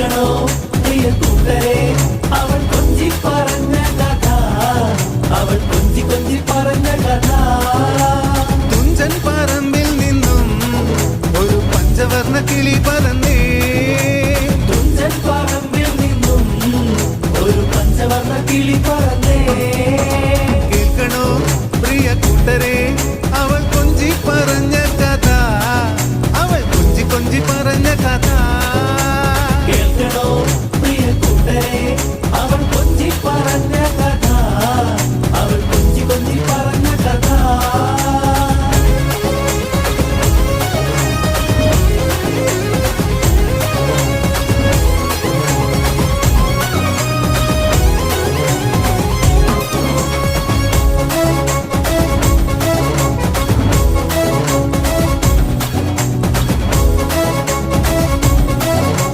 കേൾക്കണോ പ്രിയ കൂട്ടരെ അവൾ കൊഞ്ചി പറഞ്ഞ കഥ അവൾ കൊഞ്ചി കൊഞ്ചി പറഞ്ഞ കഥ തുഞ്ചൻ പറമ്പിൽ നിന്നും ഒരു പഞ്ചവർണ്ണ കിളി പറന്നേ